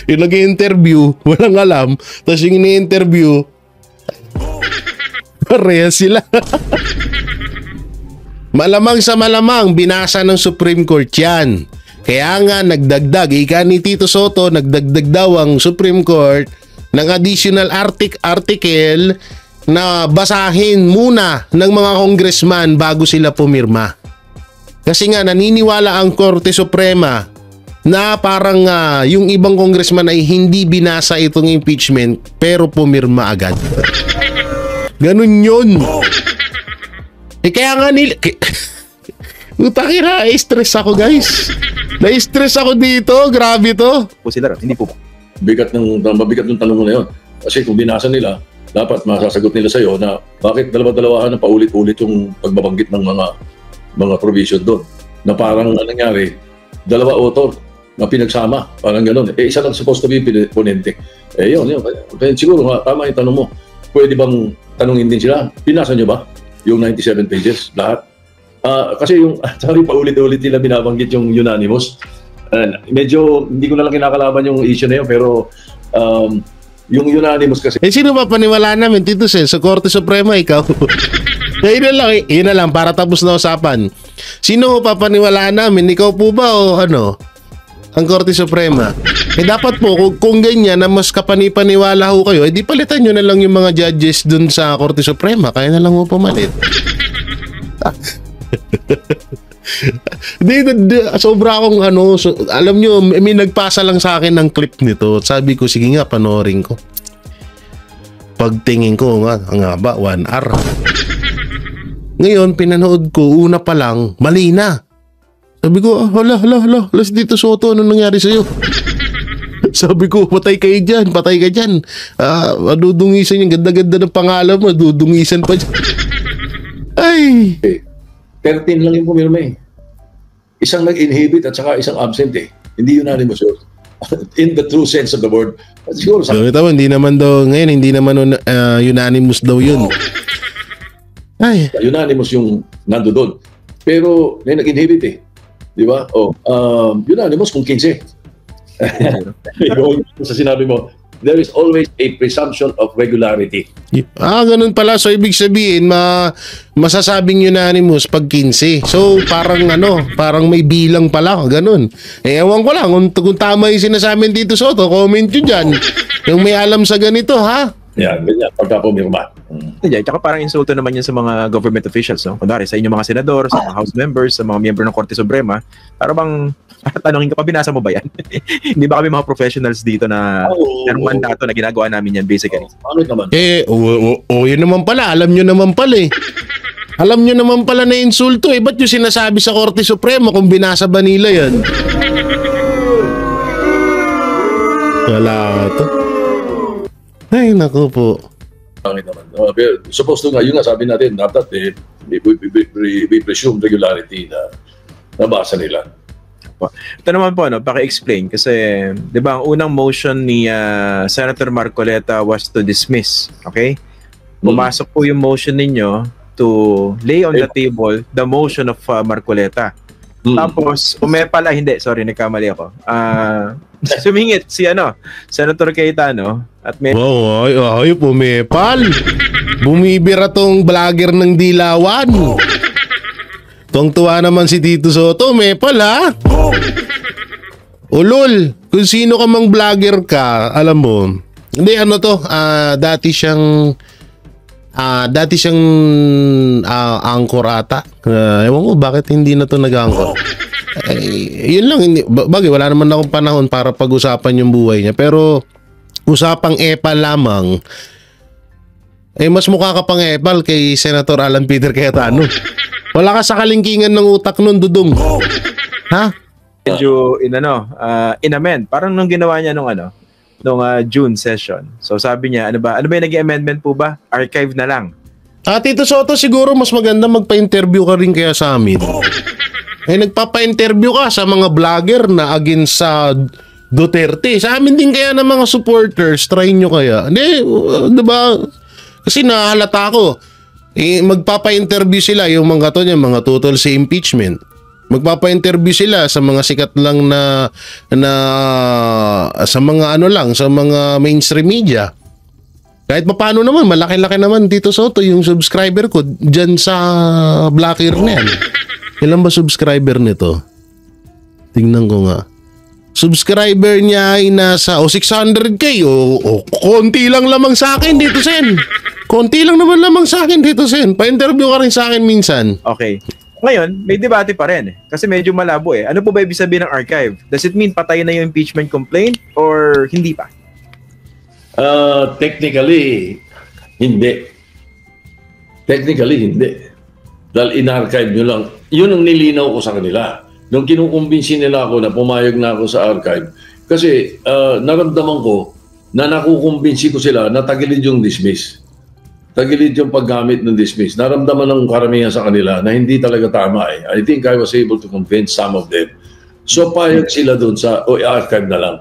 Yung nag-interview, walang alam, tapos yung ini-interview, pareha sila. Malamang sa malamang, binasa ng Supreme Court yan. Kaya nga nagdagdag, ika ni Tito Soto, nagdagdag daw ang Supreme Court ng additional article na basahin muna ng mga congressman bago sila pumirma. Kasi nga naniniwala ang Korte Suprema na parang yung ibang congressman ay hindi binasa itong impeachment pero pumirma agad. Ganun yun. Kaya nga utakira, stress ako guys. Na-stress ako dito, grabe to. Po sila, hindi po. Mabigat ng tanong mo na yun. Kasi kung binasa nila, dapat masasagot nila sa'yo na bakit dalawa-dalawahan ng paulit-ulit yung pagbabanggit ng mga provision doon. Na parang nangyari, dalawa author na pinagsama, parang gano'n. Isa lang supposed to be ponente. Yun. Siguro tama yung tanong mo. Pwede bang tanungin din sila, binasa nyo ba yung 97 pages, lahat? Kasi paulit-ulit nila binabanggit yung unanimous. Medyo, hindi ko na lang kinakalaban yung issue na yun, pero yung unanimous kasi... Sino ba paniwala namin, Tito Sen? Sa Korte Suprema, ikaw? Yun na lang, para tapos na usapan. Sino papaniwalaan namin? Ikaw po ba o ano? Ang Korte Suprema. Dapat po, kung ganyan na mas kapanipaniwala ho kayo, di palitan nyo na lang yung mga judges dun sa Korte Suprema. Kaya na lang ho pumalit. Sobra akong alam nyo, may nagpasa lang sa akin ng clip nito. Sabi ko, sige nga, panoorin ko. Pagtingin ko nga ba, 1 hour. Ngayon, pinanood ko, una pa lang, mali na. Sabi ko, hala, si Tito Soto, ano nangyari sa'yo? Sabi ko, patay ka dyan. Dudungisan yung ganda-ganda ng pangalan mo, dudungisan pa dyan. Ay! 13 lang yung pumirma eh. Isang nag-inhibit at saka isang absent eh. Hindi unanimous yun. In the true sense of the word. Siguro sa... hindi naman unanimous daw yun. Ay. Unanimous yung nando doon. Pero may nag-inhibit eh. Di ba? Unanimous kung 15. Sa sinabi mo, there is always a presumption of regularity. Ganun pala. So, ibig sabihin, masasabing unanimous pag 15. So, parang may bilang pala. Ganun. Ewan ko lang, kung tama yung sinasabi dito, Soto, comment nyo dyan. Yung may alam sa ganito, ha? Yan, ganyan. Pagka pumirma. Yeah, tsaka parang insulto naman yan sa mga government officials, no? Kunwari, sa inyong mga senador, sa mga house members, sa mga miyembro ng Korte Suprema, para bang tanongin ka pa, binasa mo ba yan? Hindi ba kami mga professionals dito na mandato na ginagawa namin yan, basically? Ano naman? Yun naman pala. Alam nyo naman pala eh. Alam nyo naman pala na insulto eh. Ba't nyo sinasabi sa Korte Suprema kung binasa ba nila yan? Wala to. Ay, naku po. Supposed to nga, yun nga sabi natin, dapat we presume regularity na nabasa nila. Ito naman po, paki-explain kasi 'di ba ang unang motion ni Senator Marcoleta was to dismiss, okay? Pumasok po yung motion ninyo to lay on the table the motion of Marcoleta. Tapos umepala, hindi, sorry, nagkamali ako. Sumingit si Senator Cayetano at may ay pumepal. Bumibira tong vlogger ng Dilawan. Tuwang-tuwa naman si Tito Soto, mepal ha. Ulol, kung sino ka mang vlogger ka, alam mo. Hindi dati siyang anchor ata. Ewan ko bakit hindi na to nag-anchor. Yun lang, bagay wala naman akong panahon para pag-usapan yung buhay niya, pero usapang epal lamang. Mas mukha ka pang epal kay Senator Alan Peter Cayetano. Wala ka sa kalingkingan ng utak nun, Dudong. Ha? Medyo in-amend. Parang nung ginawa niya nung June session. So sabi niya, ano ba yung naging amendment po ba? Archive na lang. Tito Soto, siguro mas maganda magpa-interview ka rin kaya sa amin. Nagpapa-interview ka sa mga vlogger na against sa Duterte. Sa amin din kaya ng mga supporters, try nyo kaya. Hindi, diba? Kasi nahalata ko. Magpapa-interview sila yung mga mga tutol sa impeachment. Magpapa-interview sila sa mga sikat lang na sa mga sa mga mainstream media. Kahit paano naman, malaki-laki naman Tito Soto yung subscriber ko dyan sa Blackir na yan. Ilan ba subscriber nito? Tingnan ko nga. Subscriber niya ay nasa 600k konti lang lamang sa akin dito, Sen. Konti lang naman lamang sa akin dito, Sen. Pa-interview ka rin sa akin minsan. Okay. Ngayon, may debate pa rin kasi medyo malabo eh. Ano po ba ibig sabihin ng archive? Does it mean patay na yung impeachment complaint or hindi pa? Technically, hindi. Dahil in-archive nyo lang. Yun ang nilinaw ko sa kanila. Nung kinukumbinsi nila ako na pumayag na ako sa archive, kasi naramdaman ko na nakukumbinsi ko sila na tagilid yung dismiss. Tagilid yung paggamit ng dismiss. Naramdaman ng karamihan sa kanila na hindi talaga tama eh. I think I was able to convince some of them. So payag sila doon sa, archive na lang.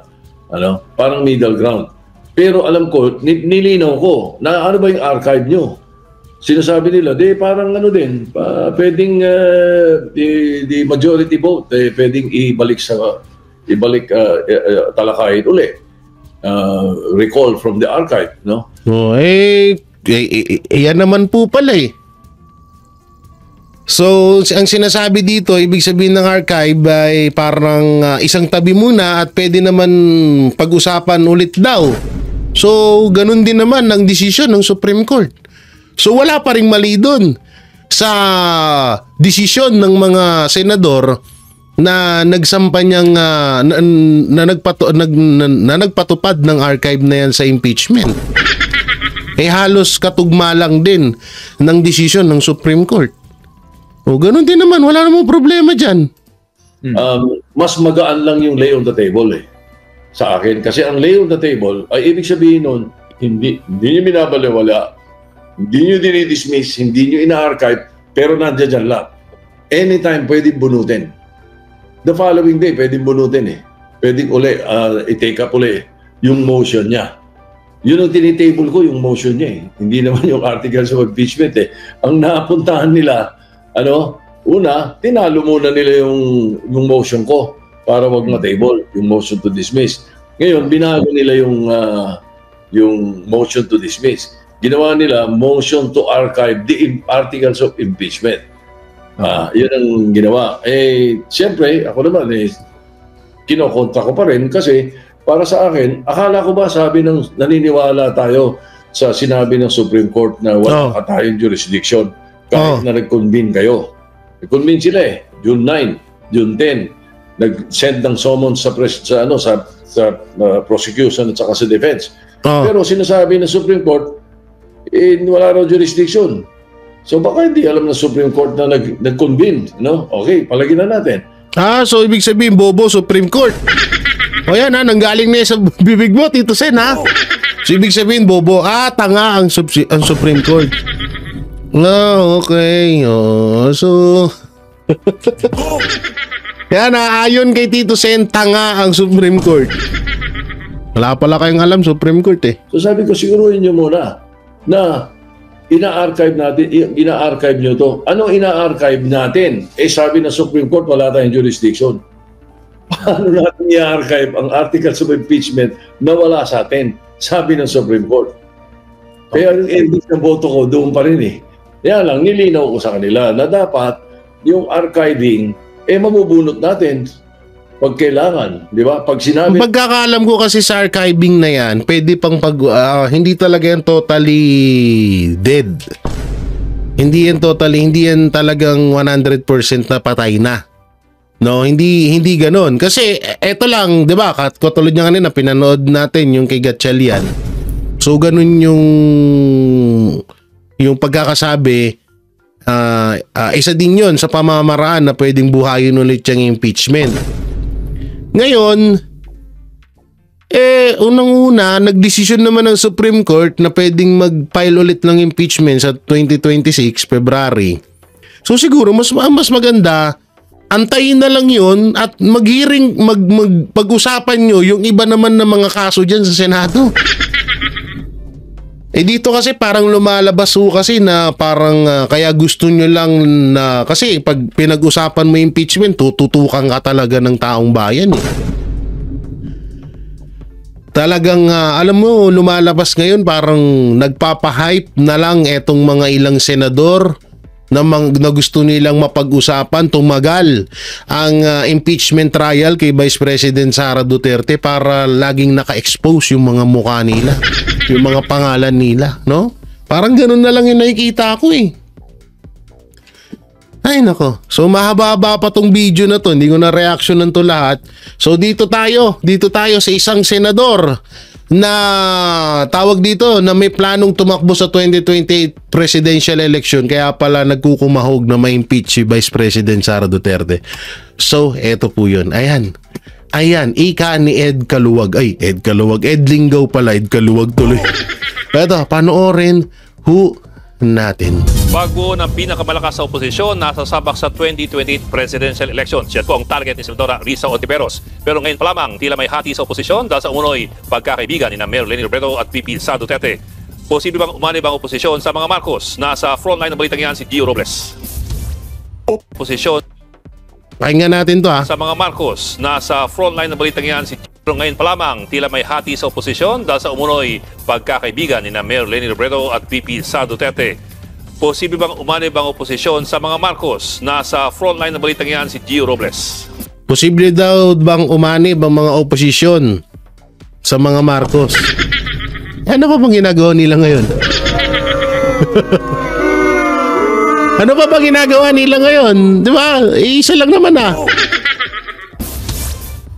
Parang middle ground. Pero alam ko, nilinaw ko na ano ba yung archive nyo? Sinasabi nila, parang pwedeng the majority vote, pwedeng ibalik talakayin uli. Recall from the archive, no? Yan naman po pala eh. So, ang sinasabi dito, ibig sabihin ng archive ay parang isang tabi muna at pwede naman pag-usapan ulit daw. So, ganun din naman ang desisyon ng Supreme Court. So, wala pa ring mali dun sa desisyon ng mga senador na nagsampa niyang na nagpatupad ng archive na yan sa impeachment. Halos katugma lang din ng desisyon ng Supreme Court. O ganun din naman, wala namang problema dyan. Mas magaan lang yung lay on the table sa akin. Kasi ang lay on the table ay ibig sabihin nun, hindi nyo binabalewala, hindi nyo dinidismiss, hindi nyo ina-archive, pero nandiyan dyan lang. Anytime pwedeng bunutin. The following day, pwedeng bunutin Pwedeng i-take up uli yung motion niya. Yun ang tinitable ko, yung motion niya Hindi naman yung articles of impeachment Ang napuntahan nila, una, tinalo muna nila yung motion ko para wag ma-table, yung motion to dismiss. Ngayon, binago nila yung motion to dismiss. Ginawa nila motion to archive the articles of impeachment. Yun ang ginawa. Siyempre, ako naman kinokontra ko pa rin kasi para sa akin, akala ko ba naniniwala tayo sa sinabi ng Supreme Court na wala ka tayong jurisdiction kahit na nag-convene kayo. Nag-convene sila June 9, June 10, nag-send ng summons sa prosecution at saka sa defense. Pero sinasabi ng Supreme Court, wala raw jurisdiction. So baka hindi alam ng Supreme Court na nag-convene, Okay, palagyan na natin. So ibig sabihin, bobo, Supreme Court. O yan nanggaling na sa bibig mo, Tito Sen So ibig sabihin, bobo, tanga ang Supreme Court. Okay. So yan, ayon kay Tito Sen, tanga ang Supreme Court. Wala pala kayong alam, Supreme Court So sabi ko, siguruhin nyo muna na ina-archive nyo to. Anong ina-archive natin? Sabi ng Supreme Court, wala tayong jurisdiction. Paano natin i-archive ang articles of impeachment na wala sa atin? Sabi ng Supreme Court. Kaya yung ending ng boto ko, doon pa rin Kaya lang, nilinaw ko sa kanila na dapat yung archiving, mabubunot natin pag kailangan. Di ba? Pag sinabi... Pagkakaalam ko kasi sa archiving na yan, pwede pang hindi talaga yan totally dead. Hindi yan talagang 100% na patay na. No, hindi ganoon. Kasi eto lang, 'di ba? Katulad niya kanina pinanood natin yung kay Gatchalian. So ganun yung pagkakasabi, isa din 'yon sa pamamaraan na pwedeng buhayin ulit yung impeachment. Ngayon, unang-una, nagdesisyon naman ng Supreme Court na pwedeng mag-file ulit ng impeachment sa 2026 February. So siguro mas maganda antayin na lang yun at pag-usapan nyo yung iba naman ng mga kaso dyan sa Senado. Dito kasi parang lumalabas kasi na parang kaya gusto nyo lang na kasi pag pinag-usapan mo impeachment, tututukan ka talaga ng taong bayan Talagang alam mo, lumalabas ngayon parang nagpapahype na lang etong mga ilang senador na gusto nilang mapag-usapan, tumagal ang impeachment trial kay Vice President Sara Duterte para laging naka-expose yung mga mukha nila, yung mga pangalan nila, no? Parang ganun na lang yung nakikita ko Ay nako. So mahaba-haba pa tong video na to, hindi ko na reactionan to lahat. So dito tayo sa isang senador na tawag dito na may planong tumakbo sa 2028 presidential election kaya pala nagkukumahog na ma-impeach si Vice President Sara Duterte. So eto po yun. Ayan, ika ni Ed Kaluwag. Ed Linggaw pala, Ed Kaluwag tuloy. Eto, panoorin natin. Bago ng pinakamalakas sa oposisyon, nasasabak sa 2028 presidential elections. Yan po ang target ni Senadora Risa Ontiveros. Pero ngayon pa lamang, tila may hati sa oposisyon dahil sa umunoy pagkakaibigan ni Mayor Leni Robredo at VP Sara Duterte. Posible bang umani bang oposisyon sa mga Marcos? Nasa frontline ng balitang yan si Gio Robles. Oposisyon pakinggan natin to sa mga Marcos. Nasa frontline ng balitang yan si Pero ngayon pa lamang, tila may hati sa oposisyon dahil sa umunoy pagkakaibigan ni Mayor Leni Robredo at VP Sara Duterte. posible bang umani bang oposisyon sa mga Marcos? Nasa frontline ng balitang yan si Gio Robles. Posible daw bang umanib ang mga oposisyon sa mga Marcos? Ano pa bang ginagawa nila ngayon? Ano pa bang ginagawa nila ngayon? Di ba? Isa lang naman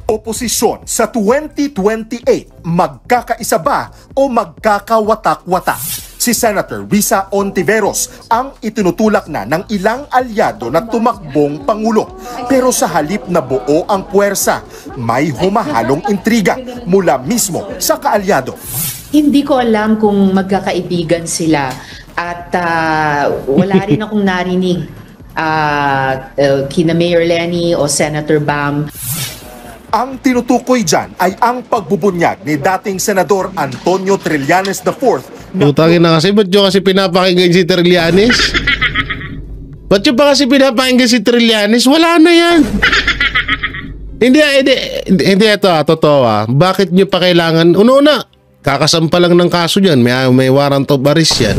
Oposisyon sa 2028, magkakaisa ba o magkakawatak-watak? Si Senator Risa Ontiveros ang itinutulak na ng ilang alyado na tumakbong Pangulo. Pero sa halip na buo ang puwersa, may humahalong intriga mula mismo sa kaalyado. Hindi ko alam kung magkakaibigan sila at wala rin akong narinig kina Mayor Lenny o Senator Bam. Ang tinutukoy dyan ay ang pagbubunyag ni dating Senador Antonio Trillanes IV. Utangin na kasi, ba't nyo kasi pinapakinggan si Trillanes? Ba't nyo pa kasi pinapakinggan si Trillanes? Wala na yan. Hindi ito totoo Bakit nyo pa kailangan, una, kakasampa lang ng kaso dyan, may warrant of arrest yan.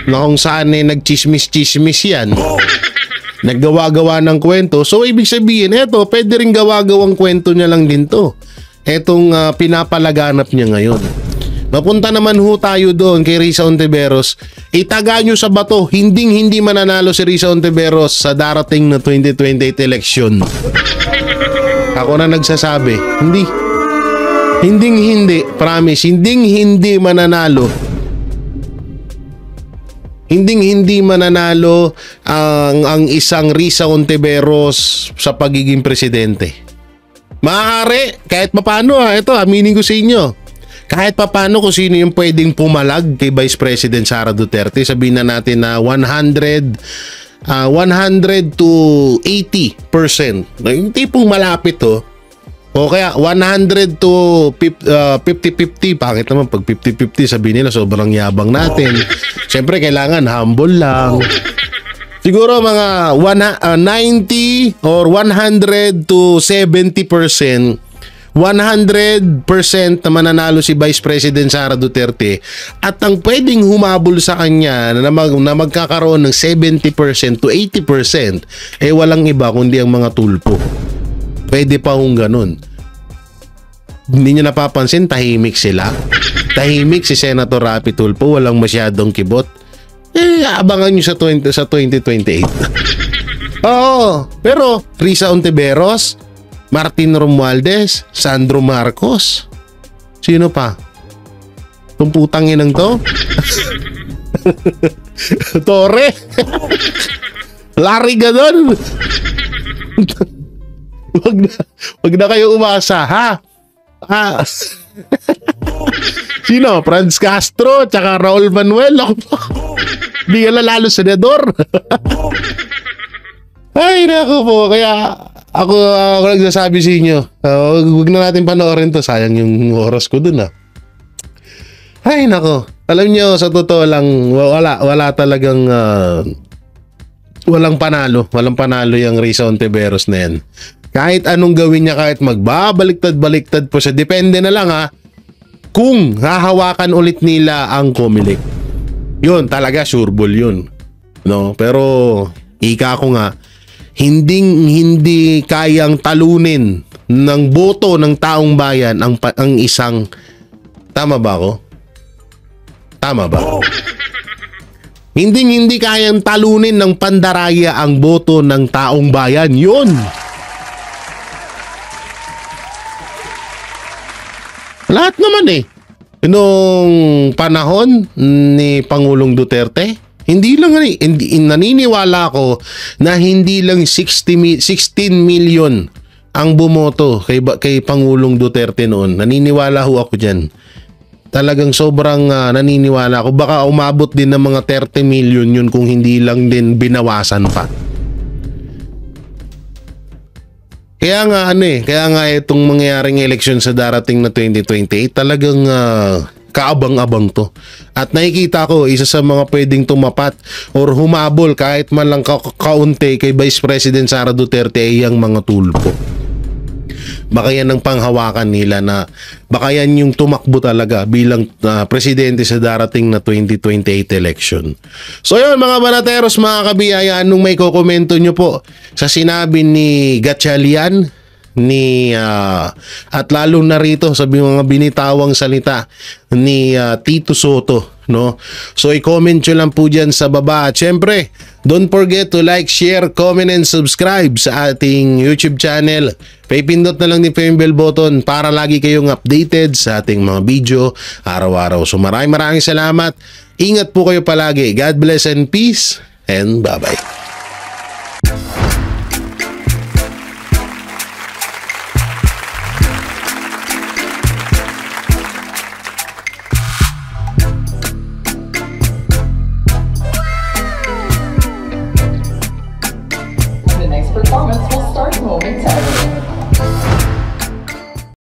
Na kung saan nagchismis-chismis yan. Naggawa-gawa ng kwento. So, ibig sabihin, eto, pwede rin gawa-gawang kwento niya lang din to. Etong pinapalaganap niya ngayon. Mapunta naman ho tayo doon kay Risa Ontiveros. Itaga nyo sa bato, hindi mananalo si Risa Ontiveros sa darating na 2028 election. Ako na nagsasabi, hindi, promise, hindi mananalo. Hindi mananalo ang isang Risa Ontiveros sa pagiging presidente. Maaari, kahit papaano ito, aminin ko sa inyo. Kahit papaano kung sino yung pwedeng pumalag kay Vice President Sara Duterte, sabihin na natin na 100 to 80%. Yung tipong malapit o kaya 100 to 50-50. Pangit naman pag 50-50, sabihin nila sobrang yabang natin. Siyempre kailangan humble lang. Siguro mga 90 or 100 to 70%. 100% na mananalo si Vice President Sara Duterte at ang pwedeng humabol sa kanya na magkakaroon ng 70% to 80% walang iba kundi ang mga tulpo. Pwede pa kung ganun. Hindi nyo napapansin, tahimik sila. Tahimik si Senator Rapi Tulfo, walang masyadong kibot. Abangan nyo sa 2028. Oo, pero Risa Ontiveros, Martin Romualdez, Sandro Marcos. Sino pa? Itong putang inang to? Torre. Larry Gadon. Wag na kayo umasa, ha? Sino? Franz Castro, tsaka Raul Manuel. Di ka lalo senador. Ay, naku po. Kaya ako nagsasabi sa inyo, huwag na natin panoorin to. Sayang yung oras ko dun Ay, naku. Alam nyo, sa totoo lang, wala talagang walang panalo. Walang panalo yung Risa Ontiveros na yan. Kahit anong gawin niya, kahit magbabaliktad-baliktad po siya, depende na lang kung hahawakan ulit nila ang Comelec. Yun, talaga sureball yun. No? Pero, ika ko nga, hindi kayang talunin ng boto ng taong bayan ang isang, tama ba ako? Tama ba? Hindi kayang talunin ng pandaraya ang boto ng taong bayan. Yun! Lahat naman Noong panahon ni Pangulong Duterte, hindi lang naniniwala ako na hindi lang 16 million ang bumoto kay Pangulong Duterte noon. Naniniwala ho ako diyan. Talagang sobrang naniniwala ako. Baka umabot din ng mga 30 million yun kung hindi lang din binawasan pa. Kaya nga itong mangyayaring eleksyon sa darating na 2028 talagang kaabang-abang to. At nakikita ko isa sa mga pwedeng tumapat or humabol kahit man lang kaunti kay Vice President Sara Duterte ay ang mga tulpo. baka yan ang panghawakan nila na baka yan yung tumakbo talaga bilang presidente sa darating na 2028 election. So yun mga banateros, mga kabiyaya, anong may kokomento nyo po sa sinabi ni Gatchalian at lalo na rito sa mga binitawang salita ni Tito Soto, no? So i-comment nyo lang po dyan sa baba. At syempre, don't forget to like, share, comment, and subscribe sa ating YouTube channel. Pipindot na lang din po yung bell button para lagi kayong updated sa ating mga video araw-araw. So maraming salamat. Ingat po kayo palagi. God bless and peace, and bye-bye. The next performance will start momentarily.